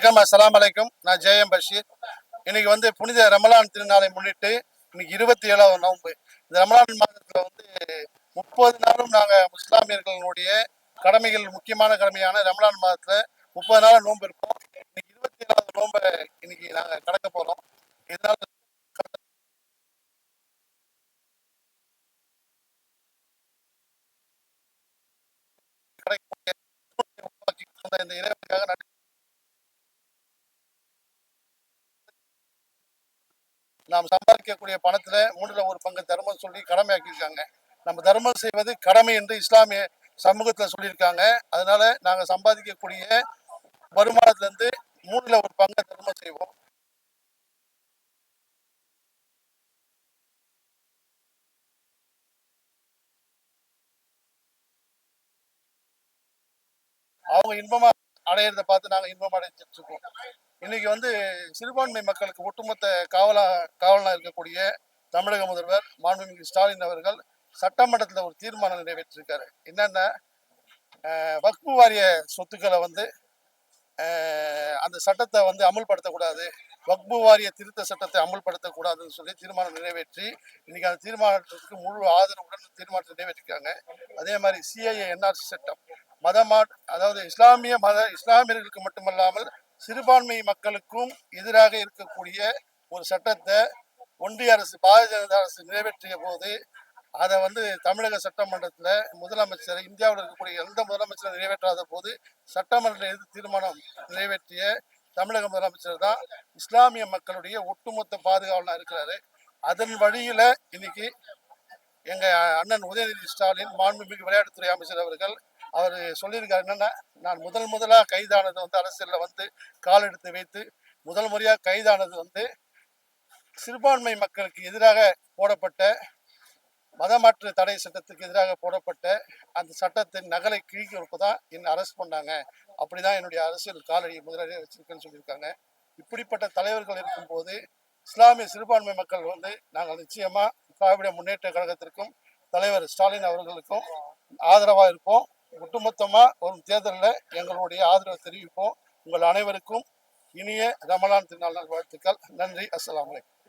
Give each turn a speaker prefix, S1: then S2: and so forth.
S1: வணக்கம், அஸ்ஸலாமு அலைக்கும். நான் ஜேஎம் பஷீர். இன்னைக்கு வந்து புனித ரமலான் திருநாளை முன்னிட்டு இன்னைக்கு 27வது நோன்பு. இந்த ரமலான் மாதத்துல வந்து 30 நாளும் நாங்க முஸ்லாமியர்களுடைய கடமைகள், முக்கியமான கடமையான ரமலான் மாதத்துல 30 நாள் நோன்பு இருப்போம். இன்னைக்கு 27வது நோன்பை இன்னைக்கு நாங்க கடக்க போறோம். இதனால கிடைக்கக்கூடிய இந்த இறைவனுக்காக நாம் சம்பாதிக்கக்கூடிய பணத்துல 1/3 தர்மம் சொல்லி கடமையாக்கியிருக்காங்க. நம்ம தர்மம் செய்வது கடமை என்று இஸ்லாமிய சமூகத்துல சொல்லியிருக்காங்க. அதனால நாங்க சம்பாதிக்கக்கூடிய வருமானத்துல இருந்து 1/3 தர்மம் செய்வோம். அவங்க இன்பமா அடையிறத பார்த்து நாங்க இன்பம் அடைஞ்சிட்டு இருக்கோம். இன்னைக்கு வந்து சிறுபான்மை மக்களுக்கு ஒட்டுமொத்த காவலா இருக்கக்கூடிய தமிழக முதல்வர் மாண்புமிகு ஸ்டாலின் அவர்கள் சட்டமன்றத்தில் ஒரு தீர்மானம் நிறைவேற்றிருக்காரு. என்னன்னா, வக்பு வாரிய சொத்துக்களை வந்து அந்த சட்டத்தை வந்து அமுல்படுத்தக்கூடாது, வக்பு வாரிய திருத்த சட்டத்தை அமுல்படுத்தக்கூடாதுன்னு சொல்லி தீர்மானம் நிறைவேற்றி இன்னைக்கு அந்த தீர்மானத்திற்கு முழு ஆதரவுடன் தீர்மானத்தை நிறைவேற்றிருக்காங்க. அதே மாதிரி சிஐஏ என்ஆர்சி சட்டம் அதாவது இஸ்லாமியர்களுக்கு மட்டுமல்லாமல் சிறுபான்மை மக்களுக்கும் எதிராக இருக்கக்கூடிய ஒரு சட்டத்தை ஒன்றிய அரசு, பாரதிய ஜனதா அரசு நிறைவேற்றிய போது அதை வந்து தமிழக சட்டமன்றத்தில் முதலமைச்சர், இந்தியாவில் இருக்கக்கூடிய எந்த முதலமைச்சரும் நிறைவேற்றாத போது சட்டமன்றத்தில் எதிர்த்து தீர்மானம் நிறைவேற்றிய தமிழக முதலமைச்சர் தான் இஸ்லாமிய மக்களுடைய ஒட்டுமொத்த பாதுகாவலா இருக்கிறாரு. அதன் வழியில இன்னைக்கு எங்க அண்ணன் உதயநிதி ஸ்டாலின், மாண்புமிகு விளையாட்டுத்துறை அமைச்சர் அவர்கள், அவர் சொல்லியிருக்காரு என்னன்னா, நான் முதலா கைதானது வந்து அரசியல்ல வந்து கால் எடுத்து வைத்து முதல் முறையா கைதானது வந்து சிறுபான்மை மக்களுக்கு எதிராக போடப்பட்ட மதமாற்று தடை சட்டத்துக்கு எதிராக போடப்பட்ட அந்த சட்டத்தின் நகலை கிழிக்கிறப்ப தான் என்னை அரெஸ்ட் பண்ணாங்க. அப்படிதான் என்னுடைய அரசியல் காலடி முதலிலே வச்சிருக்கேன்னு சொல்லியிருக்காங்க. இப்படிப்பட்ட தலைவர்கள் இருக்கும்போது இஸ்லாமிய சிறுபான்மை மக்கள் வந்து நாங்கள் நிச்சயமா திராவிட முன்னேற்ற கழகத்திற்கும் தலைவர் ஸ்டாலின் அவர்களுக்கும் ஆதரவாக இருப்போம். ஒட்டுமொத்தமா ஒரு தேர்தலில் எங்களுடைய ஆதரவை தெரிவிப்போம். உங்கள் அனைவருக்கும் இனிய ரமலான் திருநாள் வாழ்த்துக்கள். நன்றி. அஸ்ஸலாமு அலைக்கும்.